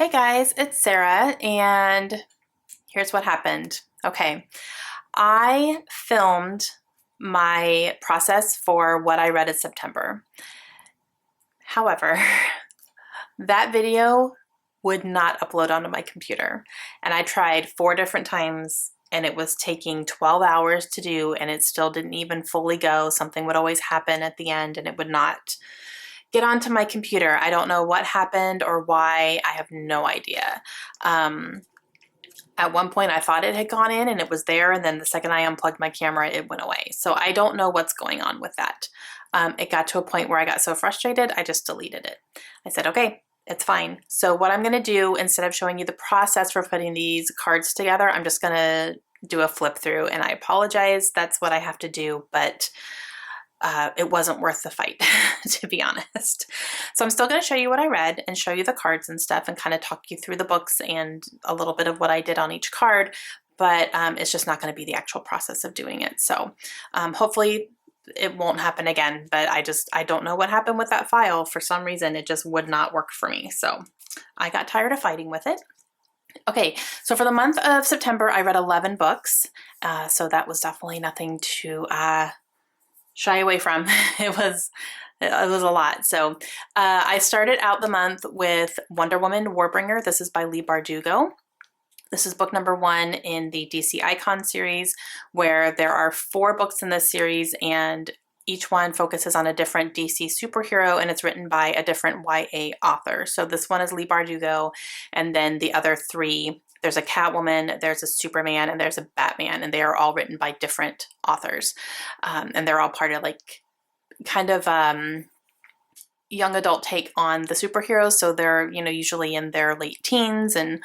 Hey guys, it's Sarah, and here's what happened. Okay, I filmed my process for what I read in September. However, that video would not upload onto my computer, and I tried 4 different times, and it was taking 12 hours to do, and it still didn't even fully go. Something would always happen at the end, and it would not get onto my computer. I don't know what happened or why. I have no idea. At one point I thought it had gone in and it was there, and then the second I unplugged my camera, it went away. So I don't know what's going on with that. It got to a point where I got so frustrated, I just deleted it. I said, okay, it's fine. So what I'm gonna do, instead of showing you the process for putting these cards together, I'm just gonna do a flip through, and I apologize, that's what I have to do, but it wasn't worth the fight, to be honest. So I'm still going to show you what I read and show you the cards and stuff and kind of talk you through the books and a little bit of what I did on each card, but it's just not going to be the actual process of doing it. So hopefully it won't happen again, but I don't know what happened with that file. For some reason, it just would not work for me. So I got tired of fighting with it. Okay, so for the month of September, I read 11 books. So that was definitely nothing to shy away from. It was a lot. So I started out the month with Wonder Woman Warbringer. This is by Leigh Bardugo. This is book number 1 in the DC Icon series, where there are 4 books in this series, and each one focuses on a different DC superhero, and it's written by a different YA author. So this one is Leigh Bardugo, and then the other 3, there's a Catwoman, there's a Superman, and there's a Batman, and they are all written by different authors. And they're all part of like kind of young adult take on the superheroes. So they're, usually in their late teens, and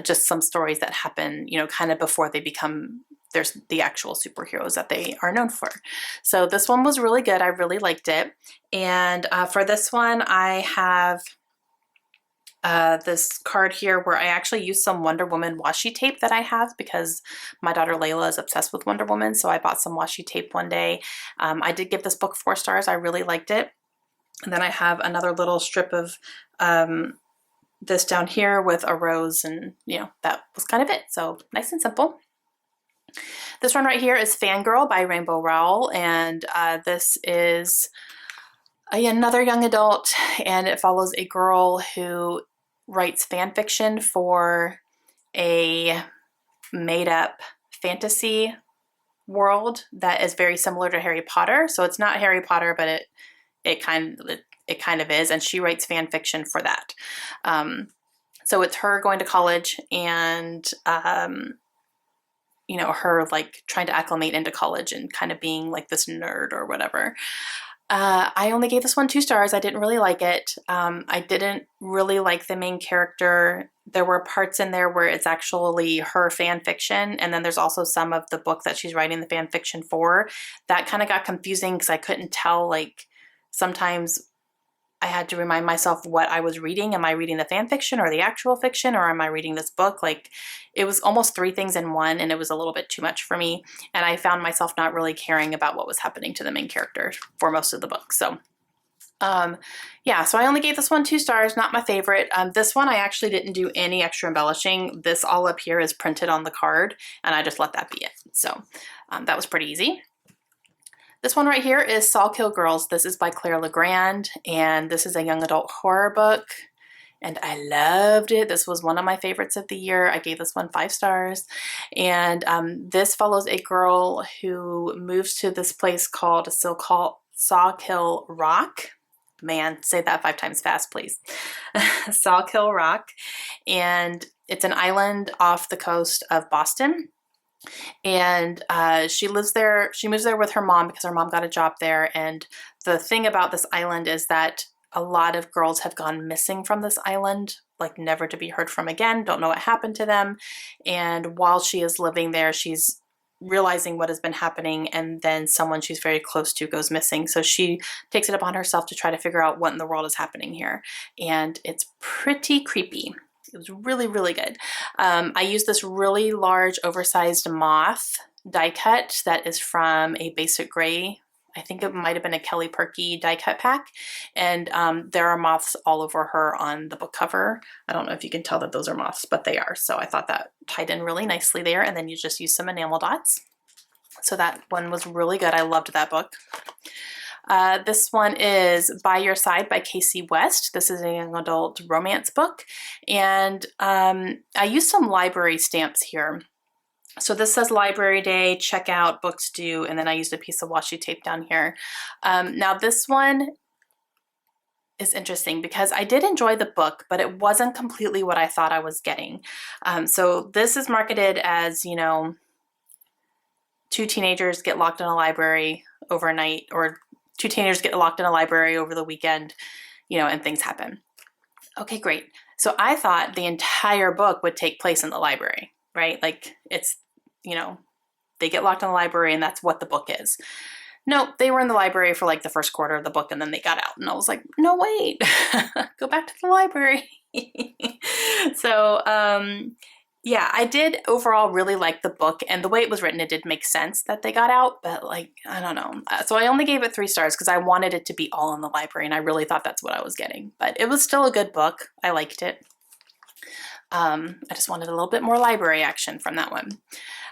just some stories that happen, kind of before they become there's the actual superheroes that they are known for. So this one was really good. I really liked it. And for this one, I have this card here where I actually used some Wonder Woman washi tape that I have because my daughter Layla is obsessed with Wonder Woman, so I bought some washi tape one day. I did give this book 4 stars. I really liked it. And then I have another little strip of this down here with a rose, and that was kind of it. So nice and simple. This one right here is Fangirl by Rainbow Rowell, and this is another young adult, and it follows a girl who writes fan fiction for a made-up fantasy world that is very similar to Harry Potter. So it's not Harry Potter, but it kind of is, and she writes fan fiction for that. So it's her going to college, and her like trying to acclimate into college and kind of being like this nerd or whatever. I only gave this one 2 stars. I didn't really like it. I didn't really like the main character. There were parts in there where it's actually her fan fiction, and then there's also some of the book that she's writing the fan fiction for. That kind of got confusing because I couldn't tell, like, sometimes I had to remind myself what I was reading. Am I reading the fan fiction or the actual fiction, or am I reading this book? Like, it was almost 3 things in one, and it was a little bit too much for me. And I found myself not really caring about what was happening to the main character for most of the book. So, yeah, so I only gave this one 2 stars, not my favorite. This one, I actually didn't do any extra embellishing. This all up here is printed on the card, and I just let that be it. So that was pretty easy. This one right here is Sawkill Girls. This is by Claire Legrand, and this is a young adult horror book, and I loved it. This was one of my favorites of the year. I gave this one 5 stars, and this follows a girl who moves to this place called Sawkill Rock. Man, say that 5 times fast, please. Sawkill Rock, and it's an island off the coast of Boston. And she moves there with her mom because her mom got a job there. And the thing about this island is that a lot of girls have gone missing from this island, like never to be heard from again, don't know what happened to them. And while she is living there, she's realizing what has been happening, and then someone she's very close to goes missing. So she takes it upon herself to try to figure out what in the world is happening here. And it's pretty creepy. It was really, really good. I used this really large, oversized moth die cut that is from a Basic Gray I think it might have been a Kelly Perky die cut pack, and there are moths all over her on the book cover. I don't know if you can tell that those are moths, but they are. So I thought that tied in really nicely there, and then you just use some enamel dots. So that one was really good. I loved that book. This one is By Your Side by Casey West. This is a young adult romance book, and I used some library stamps here. So this says Library Day, check out, books due, and then I used a piece of washi tape down here. Now this one is interesting because I did enjoy the book, but it wasn't completely what I thought I was getting. So this is marketed as, you know, two teenagers get locked in a library overnight, or two teenagers get locked in a library over the weekend, you know, and things happen. Okay, great. So I thought the entire book would take place in the library, right? Like it's, you know, they get locked in the library and that's what the book is. No, they were in the library for like the first quarter of the book and then they got out. And I was like, no, wait, go back to the library. So, yeah, I did overall really like the book, and the way it was written, it did make sense that they got out, but like, I don't know. So I only gave it 3 stars because I wanted it to be all in the library and I really thought that's what I was getting, but it was still a good book. I liked it. I just wanted a little bit more library action from that one.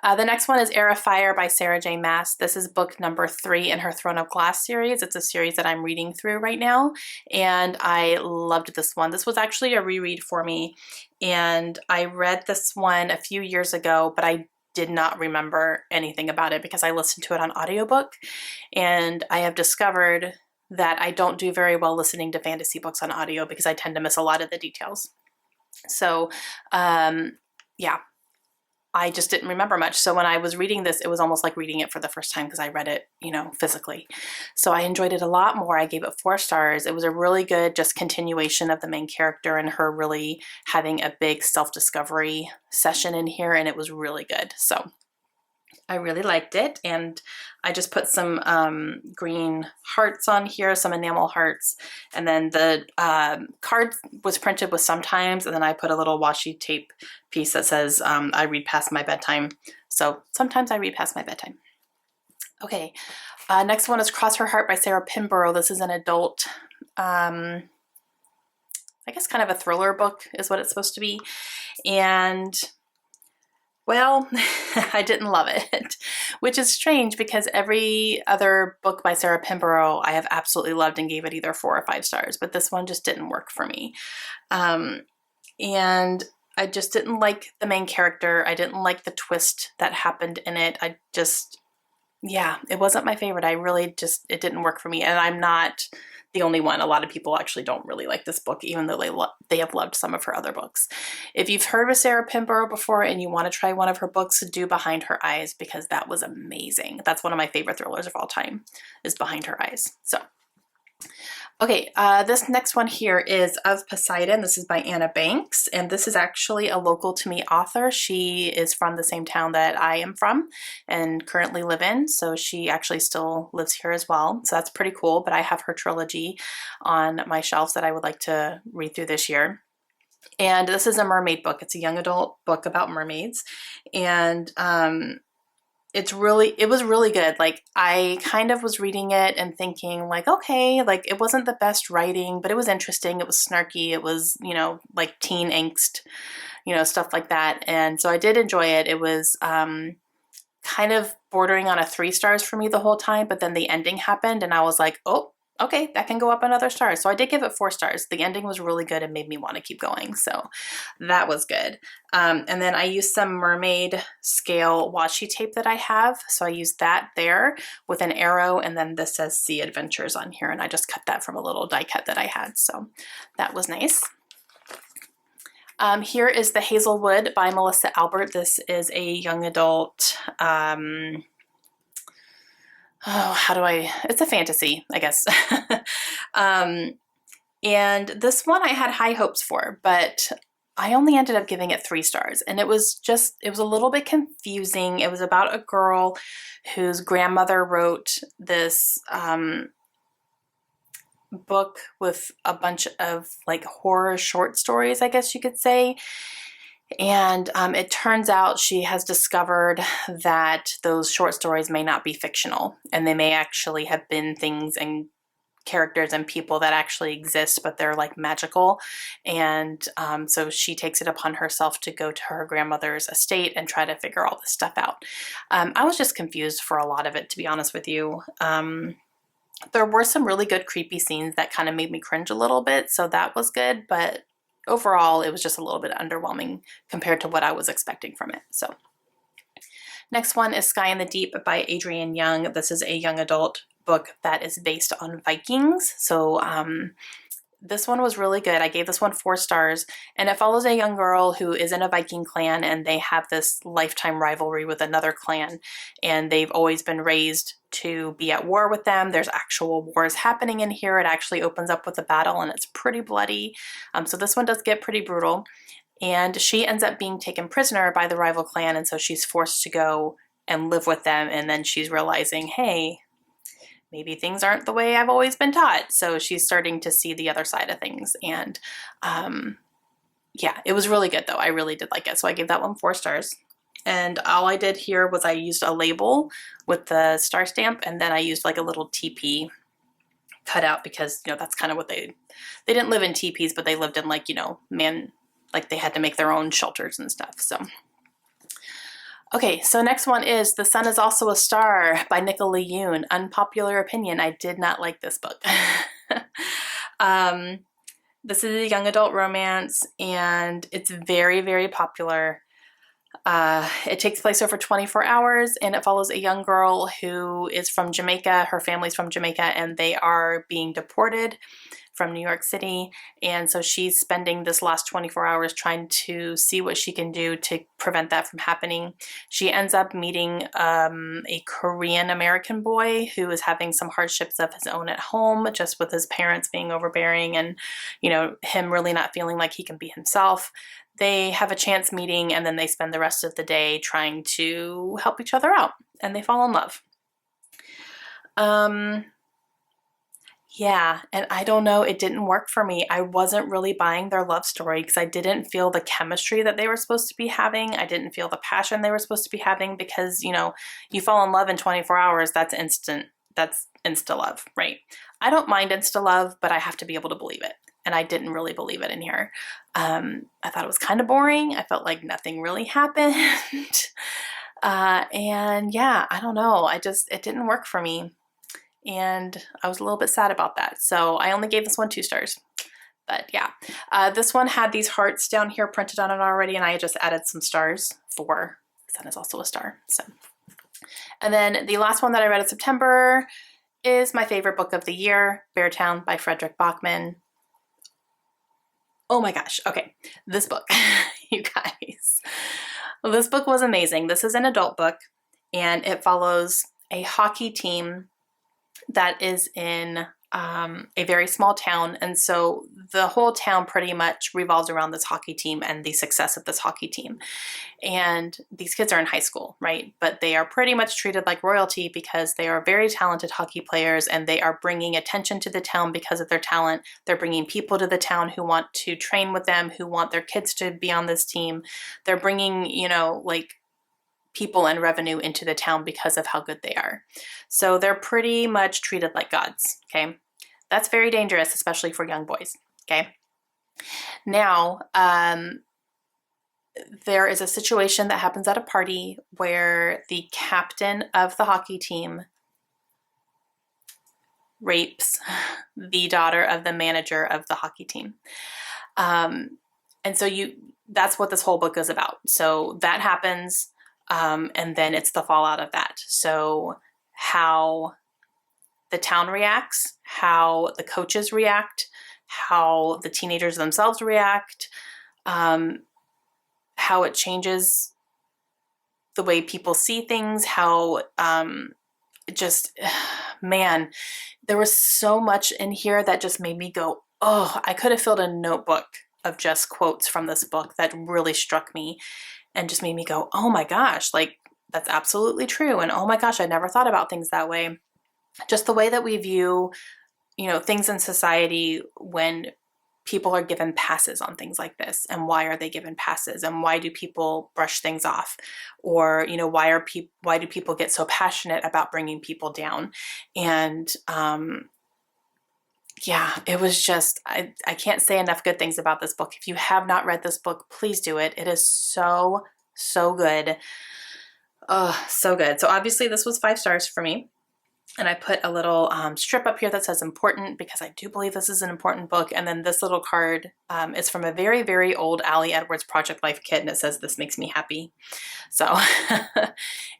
The next one is Air of Fire by Sarah J. Maas. This is book number 3 in her Throne of Glass series. It's a series that I'm reading through right now, and I loved this one. This was actually a reread for me, and I read this one a few years ago, but I did not remember anything about it because I listened to it on audiobook, and I have discovered that I don't do very well listening to fantasy books on audio because I tend to miss a lot of the details. So, yeah, I just didn't remember much. So when I was reading this, it was almost like reading it for the first time because I read it, you know, physically. So I enjoyed it a lot more. I gave it 4 stars. It was a really good just continuation of the main character and her really having a big self-discovery session in here, and it was really good. So I really liked it, and I just put some green hearts on here, some enamel hearts, and then the card was printed with sometimes, and then I put a little washi tape piece that says I read past my bedtime. So sometimes I read past my bedtime. Okay, next one is Cross Her Heart by Sarah Pinborough. This is an adult, I guess kind of a thriller book is what it's supposed to be, and well, I didn't love it, which is strange because every other book by Sarah Pinborough I have absolutely loved and gave it either 4 or 5 stars, but this one just didn't work for me. And I just didn't like the main character. I didn't like the twist that happened in it. Yeah, it wasn't my favorite. It didn't work for me. And I'm not the only one. A lot of people actually don't really like this book, even though they have loved some of her other books. If you've heard of Sarah Pinborough before and you want to try one of her books, do Behind Her Eyes, because that was amazing. That's one of my favorite thrillers of all time, is Behind Her Eyes. So, okay, this next one here is Of Poseidon. This is by Anna Banks, and this is actually a local to me author. She is from the same town that I am from and currently live in, so she actually still lives here as well. So that's pretty cool, but I have her trilogy on my shelves that I would like to read through this year. And this is a mermaid book. It's a young adult book about mermaids, and it was really good. Like, I kind of was reading it and thinking like, okay, like it wasn't the best writing, but it was interesting. It was snarky. It was, you know, like teen angst, you know, stuff like that. And so I did enjoy it. It was kind of bordering on a 3 stars for me the whole time, but then the ending happened and I was like, oh, okay, that can go up another star. So I did give it 4 stars. The ending was really good and made me want to keep going. So that was good. And then I used some mermaid scale washi tape that I have. So I used that there with an arrow, and then this says Sea Adventures on here. And I just cut that from a little die cut that I had. So that was nice. Here is The Hazelwood by Melissa Albert. This is a young adult, it's a fantasy, I guess. And this one I had high hopes for, but I only ended up giving it 3 stars. And it was a little bit confusing. It was about a girl whose grandmother wrote this book with a bunch of like horror short stories, I guess you could say. And it turns out she has discovered that those short stories may not be fictional, and they may actually have been things and characters and people that actually exist, but they're like magical. And so she takes it upon herself to go to her grandmother's estate and try to figure all this stuff out. I was just confused for a lot of it, to be honest with you. There were some really good creepy scenes that kind of made me cringe a little bit, so that was good, but overall it was just a little bit underwhelming compared to what I was expecting from it. So next one is Sky in the Deep by Adrienne Young. This is a young adult book that is based on Vikings. So this one was really good. I gave this one 4 stars, and it follows a young girl who is in a Viking clan, and they have this lifetime rivalry with another clan, and they've always been raised to be at war with them. There's actual wars happening in here. It actually opens up with a battle, and it's pretty bloody. So this one does get pretty brutal, and she ends up being taken prisoner by the rival clan, and so she's forced to go and live with them, and then she's realizing, hey, maybe things aren't the way I've always been taught. So she's starting to see the other side of things. And yeah, it was really good though. I really did like it. So I gave that one 4 stars. And all I did here was I used a label with the star stamp, and then I used like a little teepee cutout because, you know, that's kind of what they didn't live in teepees, but they lived in like, you know, like they had to make their own shelters and stuff. So okay, so next one is The Sun Is Also a Star by Nicola Yoon. Unpopular opinion, I did not like this book. This is a young adult romance, and it's very, very popular. It takes place over 24 hours, and it follows a young girl who is from Jamaica. Her family's from Jamaica, and they are being deported from New York City. And so she's spending this last 24 hours trying to see what she can do to prevent that from happening. She ends up meeting a Korean American boy who is having some hardships of his own at home, just with his parents being overbearing and, you know, him really not feeling like he can be himself. They have a chance meeting, and then they spend the rest of the day trying to help each other out, and they fall in love. Yeah, and I don't know, it didn't work for me. I wasn't really buying their love story because I didn't feel the chemistry that they were supposed to be having. I didn't feel the passion they were supposed to be having because, you know, you fall in love in 24 hours, that's instant. That's insta love, right? I don't mind insta love, but I have to be able to believe it. And I didn't really believe it in here. I thought it was kind of boring. I felt like nothing really happened. And yeah, I don't know. It didn't work for me. And I was a little bit sad about that. So I only gave this one 2 stars. But yeah, this one had these hearts down here printed on it already, and I just added some stars for The Sun Is Also a Star. So, and then the last one that I read in September is my favorite book of the year, Beartown by Fredrik Backman. Oh my gosh, okay, this book, you guys. This book was amazing. This is an adult book, and it follows a hockey team that is in a very small town, and so the whole town pretty much revolves around this hockey team and the success of this hockey team. And these kids are in high school, right? But they are pretty much treated like royalty because they are very talented hockey players, and they are bringing attention to the town because of their talent. They're bringing people to the town who want to train with them, who want their kids to be on this team. They're bringing, you know, like people and revenue into the town because of how good they are. So they're pretty much treated like gods, okay? That's very dangerous, especially for young boys, okay? Now, there is a situation that happens at a party where the captain of the hockey team rapes the daughter of the manager of the hockey team. And so that's what this whole book is about. So that happens. And then it's the fallout of that. So how the town reacts, how the coaches react, how the teenagers themselves react, how it changes the way people see things, how man, there was so much in here that just made me go, oh, I could have filled a notebook of just quotes from this book that really struck me and just made me go, oh my gosh, like that's absolutely true. And oh my gosh, I never thought about things that way. Just the way that we view, you know, things in society when people are given passes on things like this, and why are they given passes, and why do people brush things off, or why do people get so passionate about bringing people down? And yeah, it was just, I can't say enough good things about this book. If you have not read this book, please do it. It is so, so good. Oh, so good. So obviously this was 5 stars for me. And I put a little strip up here that says important, because I do believe this is an important book. And then this little card is from a very, very old Ali Edwards Project Life kit, and it says, "This makes me happy." So,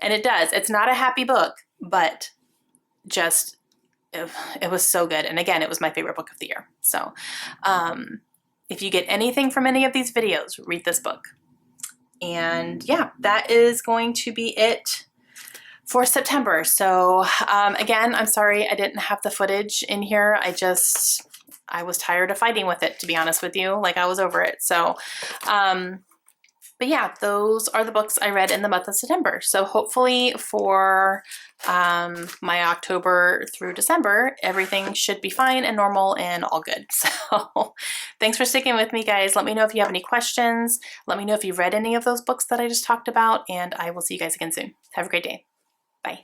and it does. It's not a happy book, but just, it was so good. And again, it was my favorite book of the year. So if you get anything from any of these videos, read this book. And yeah, that is going to be it for September. So again, I'm sorry I didn't have the footage in here. I was tired of fighting with it, to be honest with you. Like, I was over it. So, but yeah, those are the books I read in the month of September. So hopefully for my October through December, everything should be fine and normal and all good. So thanks for sticking with me, guys. Let me know if you have any questions. Let me know if you've read any of those books that I just talked about, and I will see you guys again soon. Have a great day. Bye.